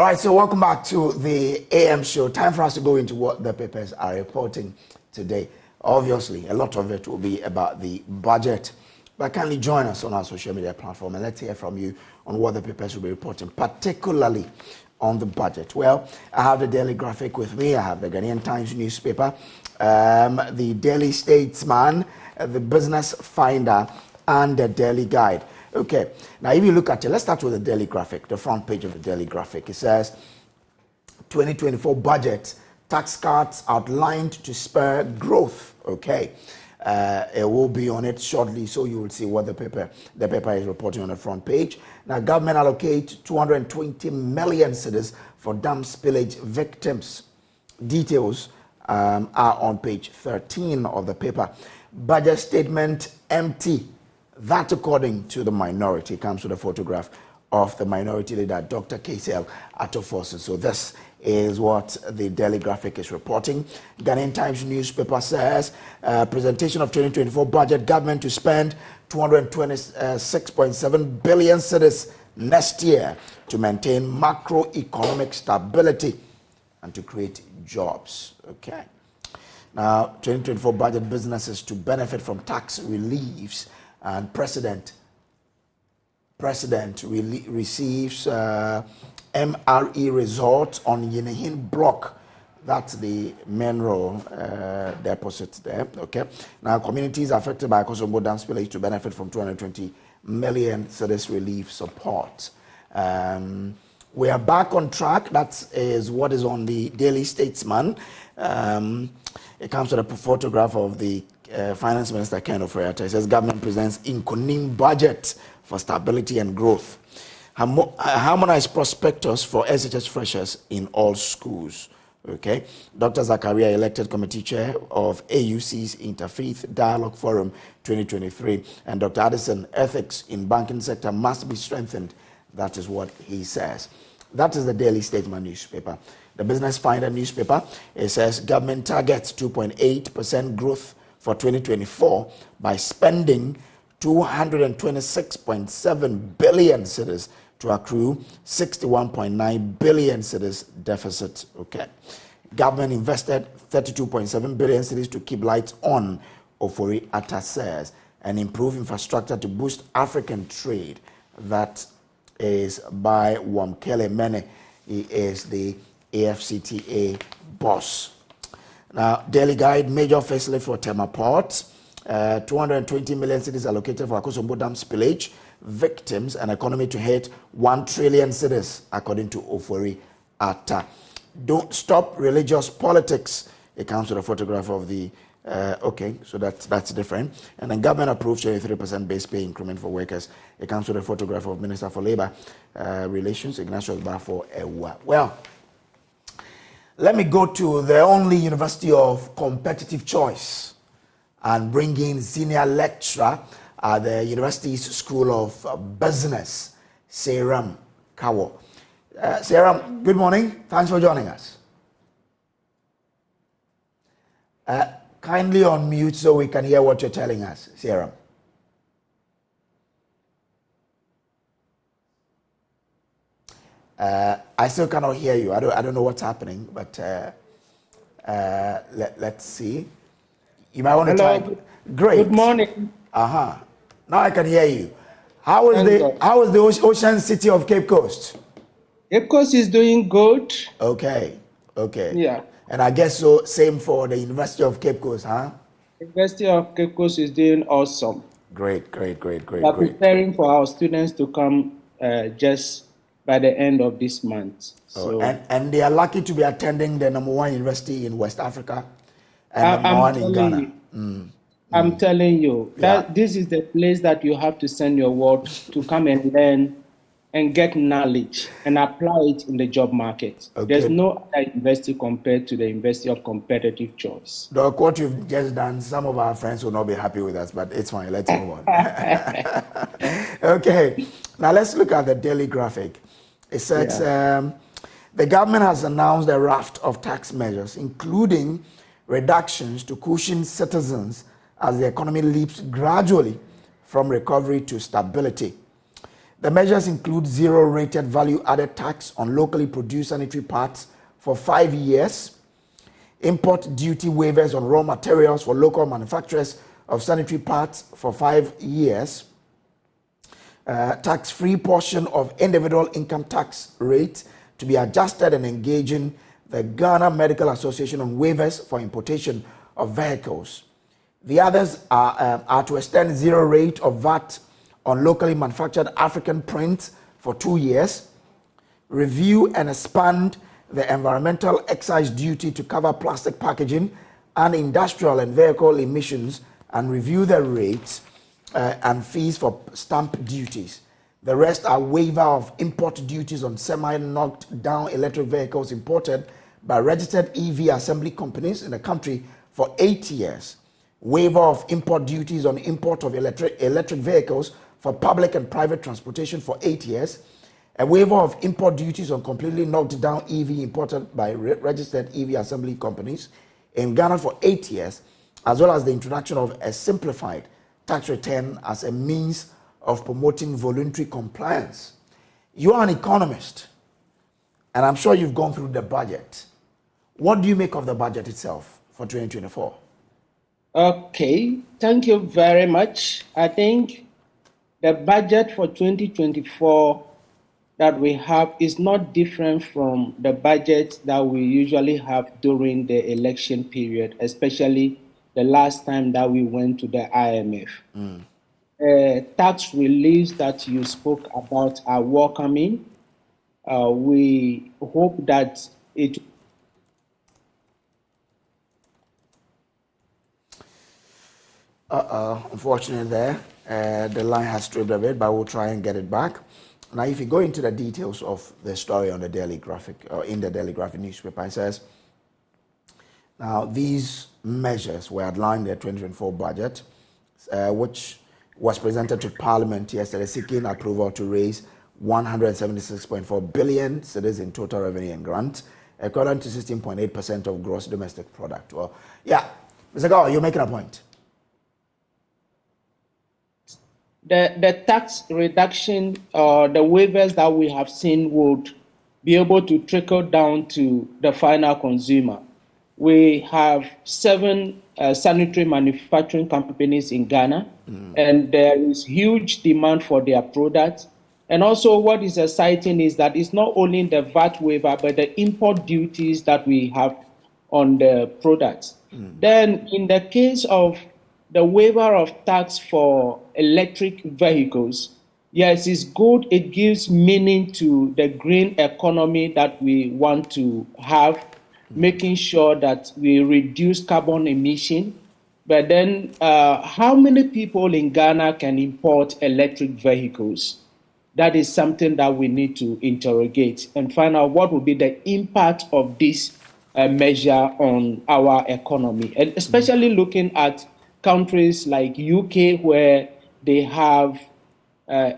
All right, so welcome back to the AM show. Time for us to go into what the papers are reporting today. Obviously, a lot of it will be about the budget. But kindly join us on our social media platform and let's hear from you on what the papers will be reporting, particularly on the budget. Well, I have the Daily Graphic with me. I have the Ghanaian Times newspaper, the Daily Statesman, the Business Finder, and the Daily Guide. Okay, now if you look at it, let's start with the Daily Graphic, the front page of the Daily Graphic. It says, 2024 budget, tax cuts outlined to spur growth. Okay, it will be on it shortly, so you will see what the paper is reporting on the front page. Now, government allocate 220 million cedis for dam spillage victims. Details are on page 13 of the paper. Budget statement empty. That, according to the minority, comes with a photograph of the minority leader, Dr. Ghc1 Atta. So this is what the Daily Graphic is reporting. Ghanaian Times newspaper says, presentation of 2024 budget, government to spend 226.7 billion cedis next year to maintain macroeconomic stability and to create jobs. Okay. Now, 2024 budget, businesses to benefit from tax reliefs, and President receives MRE resort on Yenehin block. That's the mineral deposit there. Okay. Now, communities affected by Akosombo dam spillage to benefit from 220 million cedis relief support. We are back on track. That is what is on the Daily Statesman. It comes with a photograph of the Finance Minister Ofori Atta. It says government presents Inconim budget for stability and growth. Harmonized prospectus for SHS freshers in all schools. Okay. Dr. Zakaria, elected committee chair of AUC's Interfaith Dialogue Forum 2023, and Dr. Addison, ethics in banking sector must be strengthened. That is what he says. That is the Daily Statesman newspaper. The Business Finder newspaper, it says government targets 2.8% growth for 2024 by spending 226.7 billion cedis to accrue 61.9 billion cedis deficit. Okay. Government invested 32.7 billion cedis to keep lights on, Ofori Atta says, and improve infrastructure to boost African trade. That is by Wamkele Mene. He is the AFCTA boss. Now, Daily Guide, major facelift for Tema Port. 220 million cedis allocated for Akosombo dam spillage victims and economy to hit 1 trillion cedis, according to Ofori Atta. Don't stop religious politics. It comes with a photograph of the okay, so that's different. And then government approved 23% base pay increment for workers. It comes with a photograph of Minister for Labor Relations, Ignatius Bafo Ewa. Well, let me go to the only university of competitive choice and bring in senior lecturer at the university's School of Business, Seram Kawo. Seram, good morning. Thanks for joining us. Kindly unmute so we can hear what you're telling us, Seram. I still cannot hear you. I don't know what's happening, but let's see. You might want to try. Great. Good morning. Now I can hear you. How is the ocean city of Cape Coast? Cape Coast is doing good. Okay. Yeah. And I guess so. Same for the University of Cape Coast, huh? University of Cape Coast is doing awesome. Great. We are preparing for our students to come just by the end of this month. So, and they are lucky to be attending the #1 university in West Africa and #1 in Ghana. I'm telling you that this is the place that you have to send your word to come and learn and get knowledge and apply it in the job market. Okay. There's no other university compared to the University of Competitive Choice. Doc, what you've just done, some of our friends will not be happy with us, but it's fine. Let's move on. Okay, now let's look at the Daily Graphic. It says the government has announced a raft of tax measures, including reductions to cushion citizens as the economy leaps gradually from recovery to stability. The measures include zero-rated value-added tax on locally produced sanitary parts for 5 years, import duty waivers on raw materials for local manufacturers of sanitary parts for 5 years, tax-free portion of individual income tax rate to be adjusted, and engaging the Ghana Medical Association on waivers for importation of vehicles. The others are to extend zero rate of VAT on locally manufactured African print for 2 years, review and expand the environmental excise duty to cover plastic packaging and industrial and vehicle emissions, and review the rates and fees for stamp duties. The rest are waiver of import duties on semi-knocked down electric vehicles imported by registered EV assembly companies in the country for 8 years, waiver of import duties on import of electric vehicles for public and private transportation for 8 years, a waiver of import duties on completely knocked down EV imported by registered EV assembly companies in Ghana for 8 years, as well as the introduction of a simplified tax return as a means of promoting voluntary compliance. You are an economist, and I'm sure you've gone through the budget. What do you make of the budget itself for 2024? Okay, thank you very much. I think the budget for 2024 that we have is not different from the budget that we usually have during the election period, especially the last time that we went to the IMF. Tax reliefs that you spoke about are welcoming. We hope that it. Unfortunately there, the line has stripped a bit, but we'll try and get it back. Now, if you go into the details of the story on the Daily Graphic, or in the Daily Graphic newspaper, it says, now these measures were outlined in the 2024 budget, which was presented to Parliament yesterday, seeking approval to raise 176.4 billion cedis in total revenue and grant, equivalent to 16.8% of gross domestic product. Well, yeah, Mr. Gaw, you're making a point. The tax reduction, the waivers that we have seen would be able to trickle down to the final consumer. We have 7 sanitary manufacturing companies in Ghana, and there is huge demand for their products. And also what is exciting is that it's not only the VAT waiver, but the import duties that we have on the products. Then in the case of the waiver of tax for electric vehicles, yes, it's good. It gives meaning to the green economy that we want to have, making sure that we reduce carbon emission. But then how many people in Ghana can import electric vehicles? That is something that we need to interrogate and find out what will be the impact of this measure on our economy, and especially looking at countries like UK, where they have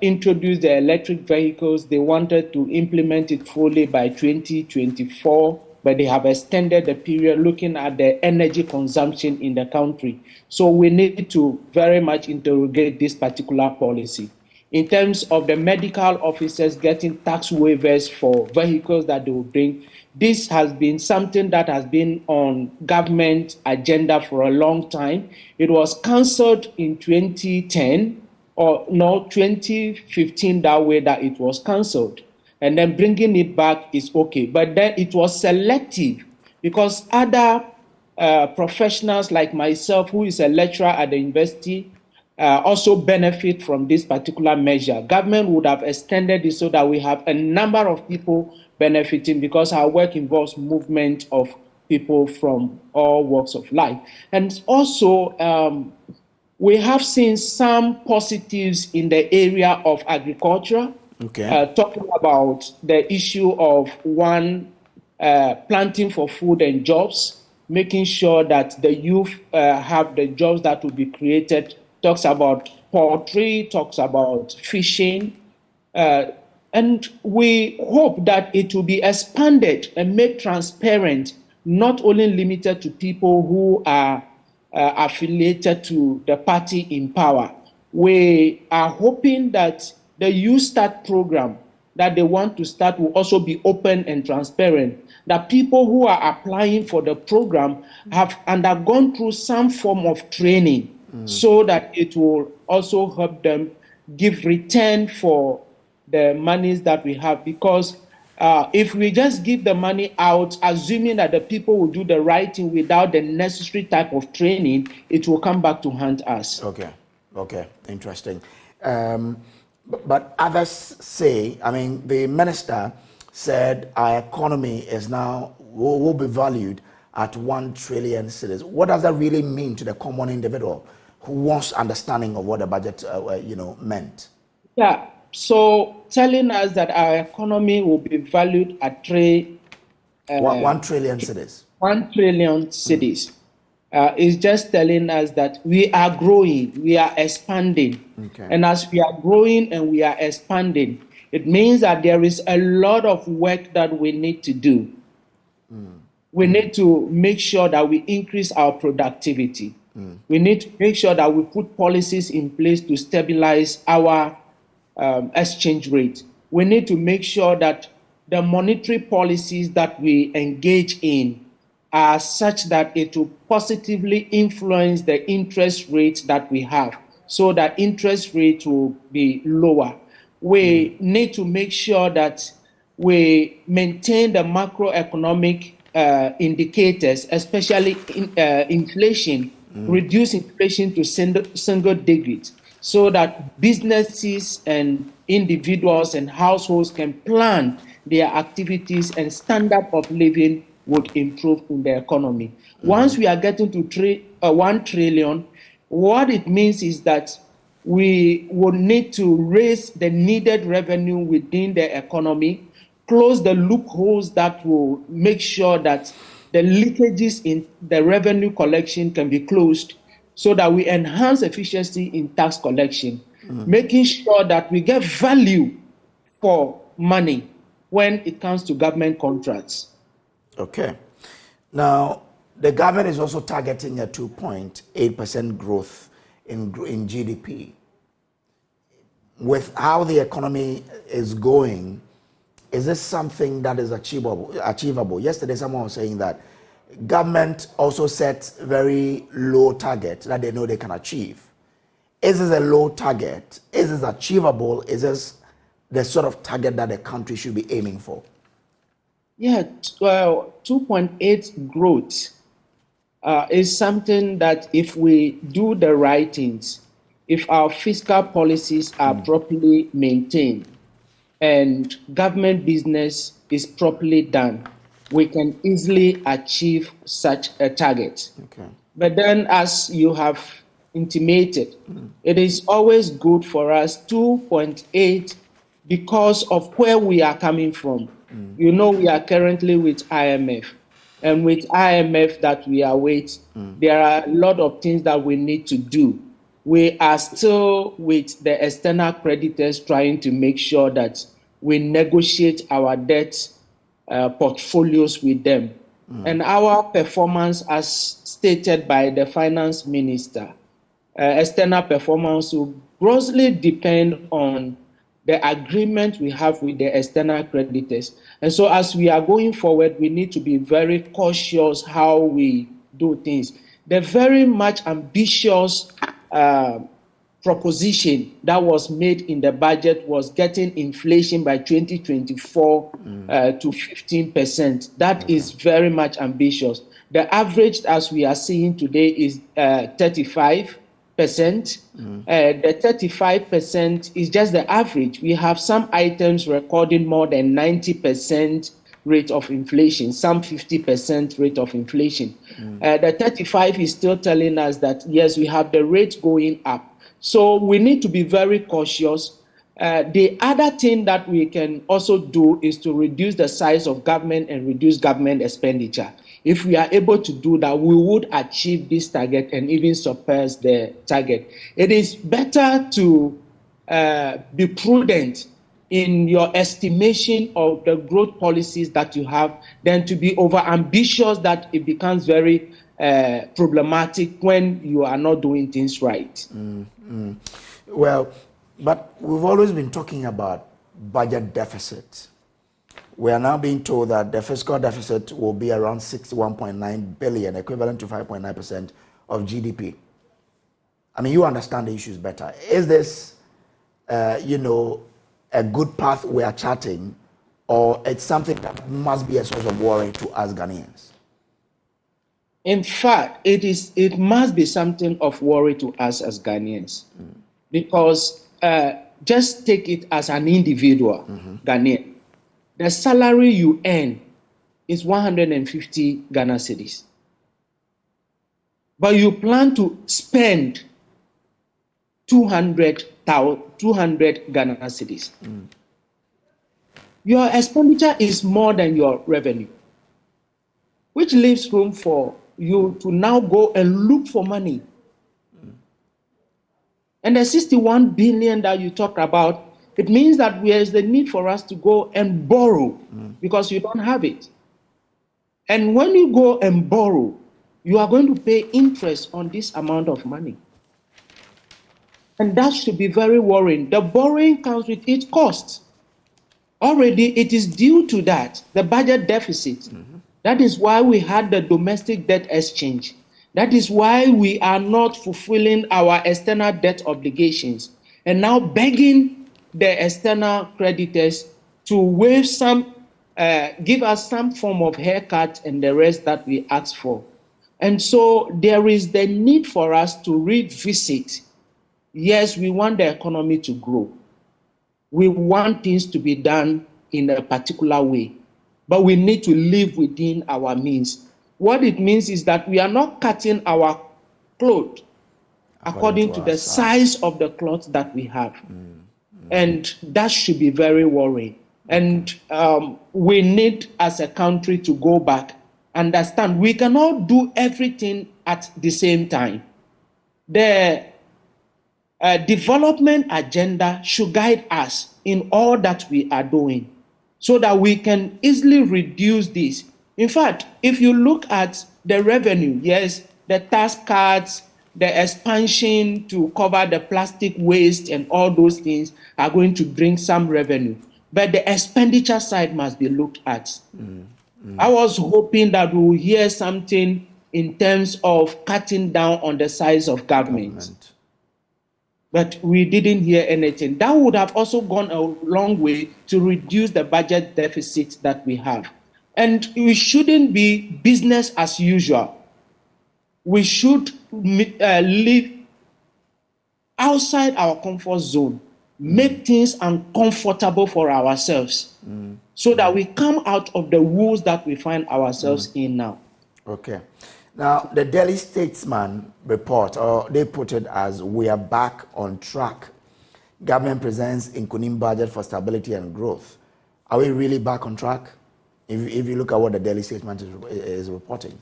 introduced the electric vehicles. They wanted to implement it fully by 2024, but they have extended the period looking at the energy consumption in the country. So we need to very much interrogate this particular policy. In terms of the medical officers getting tax waivers for vehicles that they will bring, this has been something that has been on government agenda for a long time. It was cancelled in 2010, or no, 2015, that way that it was cancelled. And then bringing it back is okay. But then it was selective because other professionals like myself, who is a lecturer at the university, also benefit from this particular measure. Government would have extended it so that we have a number of people benefiting, because our work involves movement of people from all walks of life. And also, we have seen some positives in the area of agriculture, talking about the issue of planting for food and jobs, making sure that the youth have the jobs that will be created, talks about poultry, talks about fishing, and we hope that it will be expanded and made transparent, not only limited to people who are affiliated to the party in power. We are hoping that the You Start program that they want to start will also be open and transparent. That people who are applying for the program have undergone through some form of training so that it will also help them give return for the monies that we have. Because if we just give the money out, assuming that the people will do the right thing without the necessary type of training, it will come back to haunt us. Okay, interesting. But others say, I mean, the minister said our economy is now, will be valued at 1 trillion cedis. What does that really mean to the common individual who wants understanding of what the budget, meant? Yeah, so telling us that our economy will be valued at 1 trillion cedis. 1 trillion cedis. Is just telling us that we are growing, we are expanding. Okay. And as we are growing and we are expanding, it means that there is a lot of work that we need to do. We need to make sure that we increase our productivity. We need to make sure that we put policies in place to stabilize our exchange rate. We need to make sure that the monetary policies that we engage in are such that it will positively influence the interest rates that we have, so that interest rate will be lower. We need to make sure that we maintain the macroeconomic indicators, especially inflation, reduce inflation to single digits, so that businesses and individuals and households can plan their activities and standard of living would improve in the economy. Once we are getting to 1 trillion, what it means is that we will need to raise the needed revenue within the economy, close the loopholes that will make sure that the leakages in the revenue collection can be closed, so that we enhance efficiency in tax collection, making sure that we get value for money when it comes to government contracts. Okay. Now, the government is also targeting a 2.8% growth in GDP. With how the economy is going, is this something that is achievable? Yesterday, someone was saying that government also sets very low targets that they know they can achieve. Is this a low target? Is this achievable? Is this the sort of target that the country should be aiming for? Yeah, 2.8 growth is something that if we do the right things, if our fiscal policies are properly maintained and government business is properly done, we can easily achieve such a target. Okay. But then, as you have intimated, it is always good for us 2.8 because of where we are coming from. You know, we are currently with IMF, and with IMF that we are with, there are a lot of things that we need to do. We are still with the external creditors trying to make sure that we negotiate our debt portfolios with them. And our performance, as stated by the finance minister, external performance will grossly depend on the agreement we have with the external creditors. And so as we are going forward, we need to be very cautious how we do things. The very much ambitious proposition that was made in the budget was getting inflation by 2024 to 15%. That is very much ambitious. The average, as we are seeing today, is 35%. The 35% is just the average. We have some items recording more than 90% rate of inflation, some 50% rate of inflation. The 35 is still telling us that, yes, we have the rate going up. So we need to be very cautious. The other thing that we can also do is to reduce the size of government and reduce government expenditure. If we are able to do that, we would achieve this target and even surpass the target. It is better to be prudent in your estimation of the growth policies that you have than to be over-ambitious that it becomes very problematic when you are not doing things right. Well, But we've always been talking about budget deficit. We are now being told that the fiscal deficit will be around 61.9 billion, equivalent to 5.9% of GDP. I mean, you understand the issues better. Is this, a good path we are charting, or it's something that must be a source of worry to us Ghanaians? In fact, it must be something of worry to us as Ghanaians, because just take it as an individual Ghanaian. The salary you earn is 150 Ghana cedis. But you plan to spend 200 Ghana cedis. Your expenditure is more than your revenue, which leaves room for you to now go and look for money. And the 61 billion that you talked about, it means that there is the need for us to go and borrow because you don't have it. And when you go and borrow, you are going to pay interest on this amount of money. And that should be very worrying. The borrowing comes with its costs. Already it is due to that, the budget deficit. That is why we had the domestic debt exchange. That is why we are not fulfilling our external debt obligations and now begging the external creditors to waive some, give us some form of haircut and the rest that we ask for. And so there is the need for us to revisit. Yes, we want the economy to grow. We want things to be done in a particular way, but we need to live within our means. What it means is that we are not cutting our clothes according to the size of the cloth that we have. And that should be very worrying. And we need, as a country, to go back, understand we cannot do everything at the same time. The development agenda should guide us in all that we are doing so that we can easily reduce this. In fact, if you look at the revenue, yes, the tax cuts, the expansion to cover the plastic waste and all those things are going to bring some revenue. But the expenditure side must be looked at. I was hoping that we will hear something in terms of cutting down on the size of government. But we didn't hear anything. That would have also gone a long way to reduce the budget deficit that we have. And we shouldn't be business as usual. We should live outside our comfort zone, make things uncomfortable for ourselves so that we come out of the woes that we find ourselves in now. Okay. Now, the Daily Statesman report, or they put it as, we are back on track. Government presents Nkunim budget for stability and growth. Are we really back on track? If you look at what the Daily Statesman is reporting.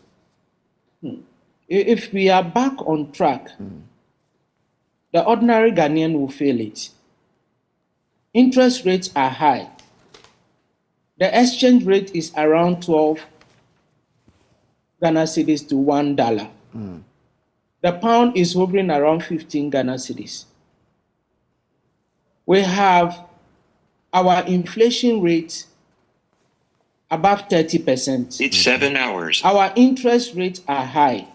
If we are back on track, the ordinary Ghanaian will feel it. Interest rates are high. The exchange rate is around 12 Ghana cedis to $1. The pound is hovering around 15 Ghana cedis. We have our inflation rate above 30%. It's 7 hours. Our interest rates are high.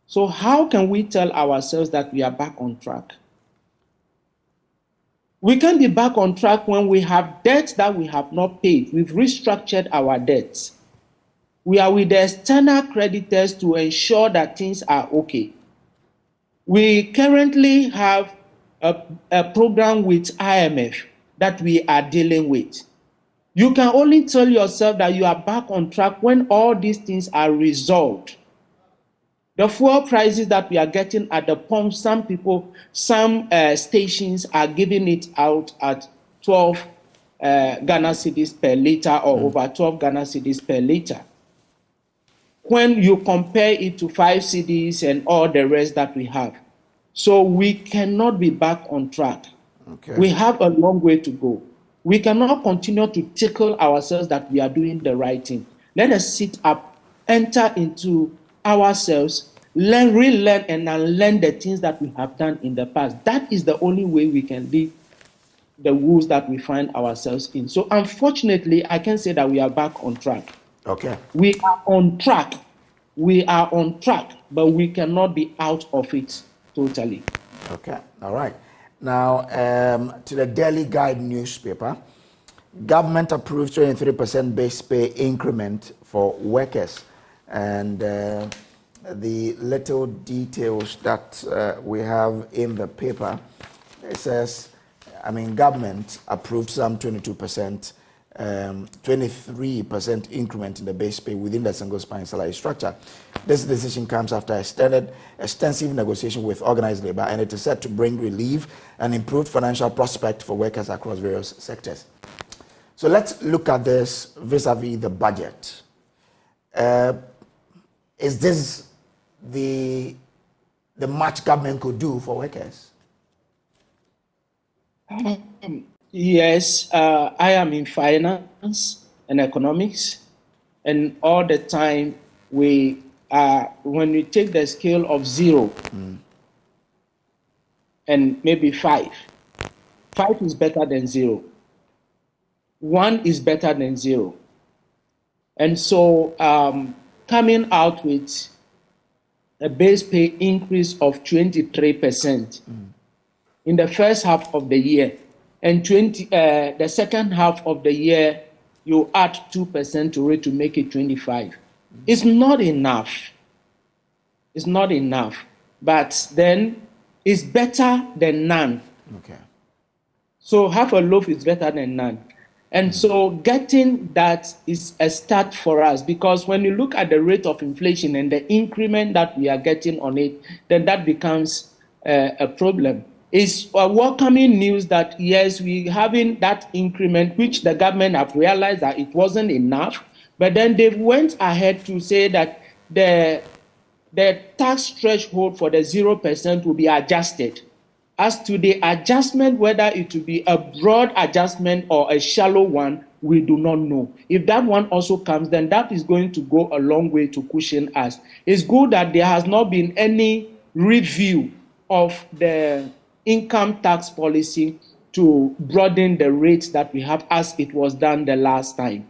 So how can we tell ourselves that we are back on track? We can be back on track when we have debts that we have not paid. We've restructured our debts. We are with the external creditors to ensure that things are okay. We currently have a program with IMF that we are dealing with. You can only tell yourself that you are back on track when all these things are resolved. The fuel prices that we are getting at the pump, some stations are giving it out at 12 Ghana cedis per liter or over 12 Ghana cedis per liter. When you compare it to 5 cedis and all the rest that we have. So we cannot be back on track. Okay. We have a long way to go. We cannot continue to tickle ourselves that we are doing the right thing. Let us sit up, enter into ourselves, relearn and unlearn the things that we have done in the past. That is the only way we can leave the woes that we find ourselves in. So unfortunately, I can say that we are back on track. Okay. We are on track. We are on track, but we cannot be out of it totally. Okay. All right. Now, to the Daily Guide newspaper, government approved 23% base pay increment for workers. And the little details that we have in the paper, it says, government approved some 22%, 23% increment in the base pay within the single spine salary structure. This decision comes after extensive negotiation with organized labor, and it is set to bring relief and improved financial prospect for workers across various sectors. So let's look at this vis-a-vis the budget. Is this the much government could do for workers? Yes, I am in finance and economics, and all the time when we take the scale of 0 and maybe 5 is better than 0. 1 is better than 0. And so coming out with a base pay increase of 23% in the first half of the year, and the second half of the year, you add 2% to it to make it 25. It's not enough. It's not enough. But then it's better than none. Okay. So half a loaf is better than none. And so getting that is a start for us, because when you look at the rate of inflation and the increment that we are getting on it, then that becomes a problem. It's a welcoming news that, yes, we're having that increment, which the government have realized that it wasn't enough, but then they went ahead to say that the tax threshold for the 0% will be adjusted. As to the adjustment, whether it will be a broad adjustment or a shallow one, we do not know. If that one also comes, then that is going to go a long way to cushion us. It's good that there has not been any review of the income tax policy to broaden the rates that we have, as it was done the last time.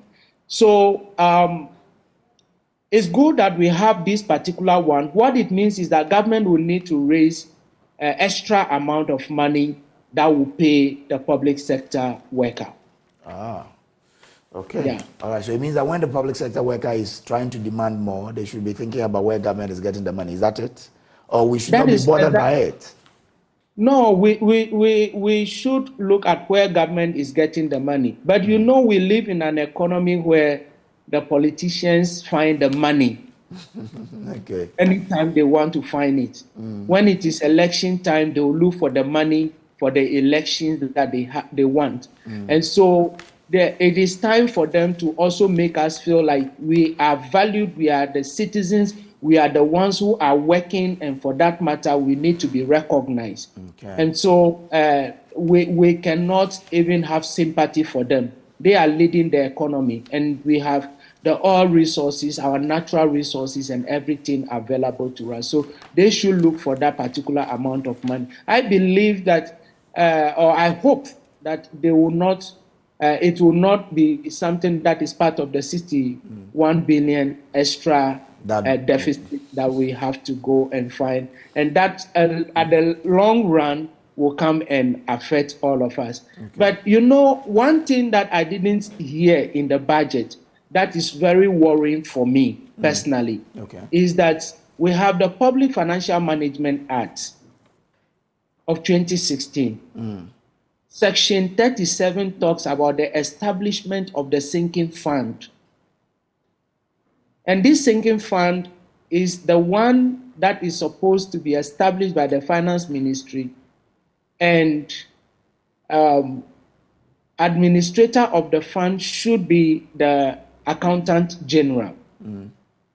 So it's good that we have this particular one. What it means is that government will need to raise extra amount of money that will pay the public sector worker. Okay. Yeah. All right. So it means that when the public sector worker is trying to demand more, they should be thinking about where government is getting the money. Is that it? Or we should not be bothered by it? No, we should look at where government is getting the money. But you know, we live in an economy where the politicians find the money. Okay. Anytime they want to find it. When it is election time, they will look for the money for the elections that they want. And so it is time for them to also make us feel like we are valued, we are the citizens, we are the ones who are working, and for that matter, we need to be recognized. Okay. And so we cannot even have sympathy for them. They are leading the economy, and we have the oil resources, our natural resources, and everything available to us. So they should look for that particular amount of money. I believe that, or I hope that they will not, it will not be something that is part of the 61 billion extra deficit that we have to go and find. And that at the long run will come and affect all of us. Okay. But you know, one thing that I didn't hear in the budget that is very worrying for me personally is that we have the Public Financial Management Act of 2016. Section 37 talks about the establishment of the sinking fund. And this sinking fund is the one that is supposed to be established by the Finance Ministry, and administrator of the fund should be the Accountant General.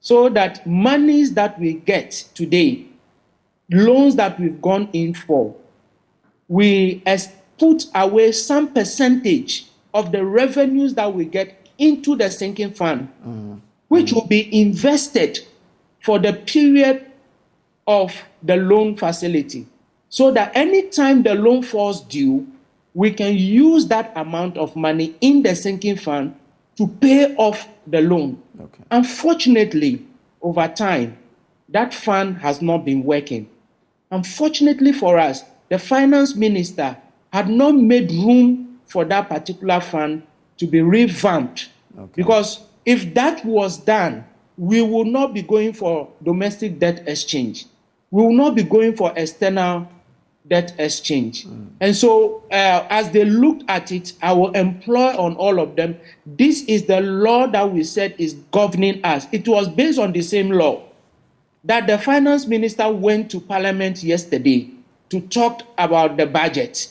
So that monies that we get today, loans that we've gone in for, we put away some percentage of the revenues that we get into the sinking fund, which will be invested for the period of the loan facility so that anytime the loan falls due, we can use that amount of money in the sinking fund to pay off the loan. Okay. Unfortunately, over time, that fund has not been working. Unfortunately for us, the finance minister had not made room for that particular fund to be revamped. Okay. Because if that was done, we will not be going for domestic debt exchange. We will not be going for external debt exchange. And so as they looked at it, I will employ on all of them, this is the law that we said is governing us. It was based on the same law that the finance minister went to parliament yesterday to talk about the budget,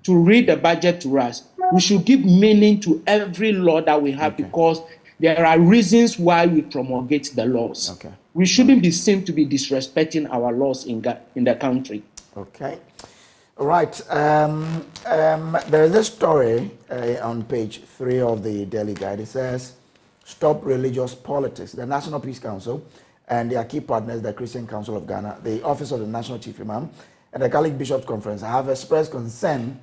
to read the budget to us. We should give meaning to every law that we have, because there are reasons why we promulgate the laws. We shouldn't be seen to be disrespecting our laws in the country. Okay. All right. There is a story on page 3 of the Daily Guide. It says, "Stop religious politics." The National Peace Council and their key partners, the Christian Council of Ghana, the Office of the National Chief Imam, and the Catholic Bishops' Conference have expressed concern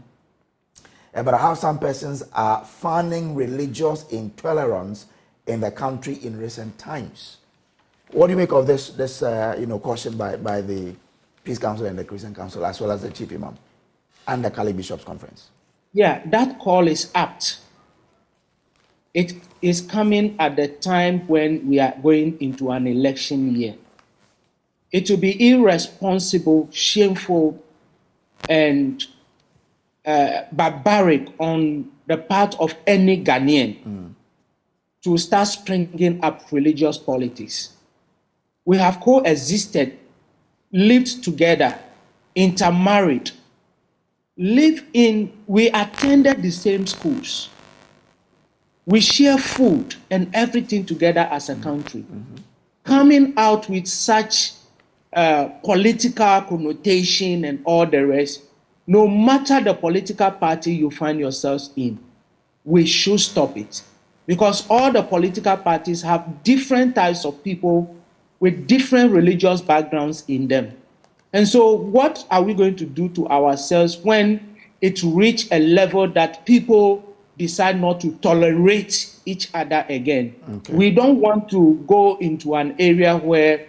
about how some persons are fanning religious intolerance in the country in recent times. What do you make of this caution by the Peace Council and the Christian Council, as well as the Chief Imam and the Catholic Bishops' Conference? Yeah, that call is apt. It is coming at the time when we are going into an election year. It will be irresponsible, shameful, and barbaric on the part of any Ghanaian to start springing up religious politics. We have coexisted, lived together, intermarried, we attended the same schools. We share food and everything together as a country. Coming out with such political connotation and all the rest, no matter the political party you find yourselves in, we should stop it. Because all the political parties have different types of people with different religious backgrounds in them. And so what are we going to do to ourselves when it reaches a level that people decide not to tolerate each other again? We don't want to go into an area where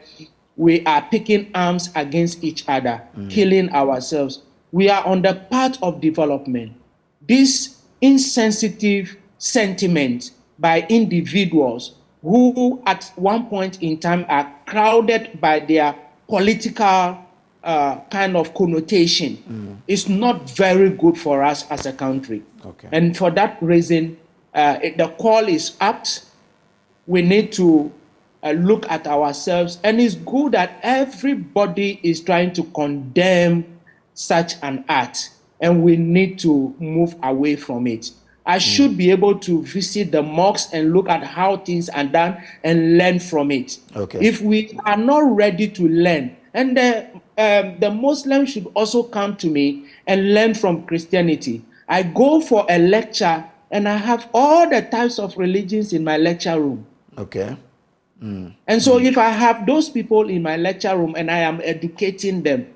we are picking arms against each other, killing ourselves. We are on the path of development. This insensitive sentiment by individuals who at one point in time are crowded by their political kind of connotation is not very good for us as a country. And for that reason, the call is apt. We need to look at ourselves, and it's good that everybody is trying to condemn such an act, and we need to move away from it. I should be able to visit the mosques and look at how things are done and learn from it. If we are not ready to learn, and the Muslims should also come to me and learn from Christianity. I go for a lecture and I have all the types of religions in my lecture room. And so if I have those people in my lecture room and I am educating them,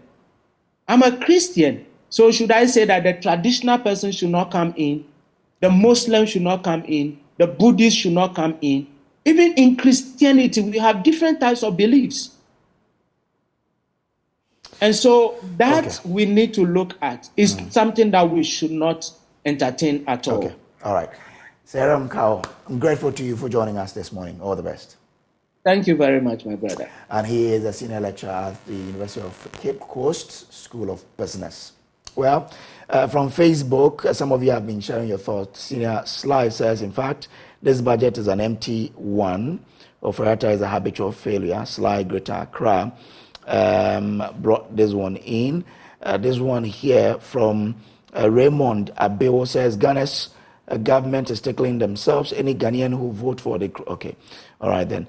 I'm a Christian. So should I say that the traditional person should not come in? The Muslims should not come in. The Buddhists should not come in. Even in Christianity, we have different types of beliefs. And so that we need to look at is something that we should not entertain at all. All right. Sarah Mkao, I'm grateful to you for joining us this morning. All the best. Thank you very much, my brother. And he is a senior lecturer at the University of Cape Coast School of Business. Well, from Facebook, some of you have been sharing your thoughts. Senior Sly says, in fact, this budget is an empty one. Ofori Atta is a habitual failure. Sly Greater Accra brought this one in. This one here from Raymond Abewo says, Ghana's government is tickling themselves. Any Ghanaian who vote for the... Okay, all right then.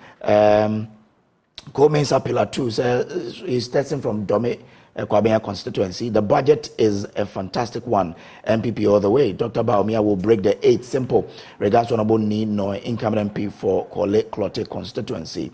Komensa Pillar 2 says, he's testing from Dome Kwabena constituency. The budget is a fantastic one. MPP all the way. Dr. Baumia will break the 8 simple regards to honorable need no incumbent MP for Klote constituency.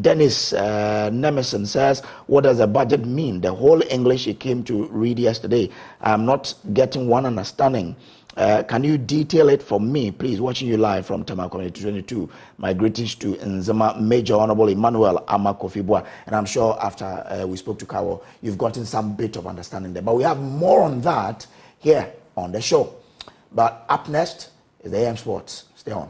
Dennis Nemison says, what does a budget mean? The whole English he came to read yesterday, I'm not getting one understanding. Can you detail it for me, please? Watching you live from Tamale Community 22. My greetings to Nzema Major Honorable Emmanuel Amakofibwa. And I'm sure after we spoke to Kawo, you've gotten some bit of understanding there. But we have more on that here on the show. But up next is the AM Sports. Stay on.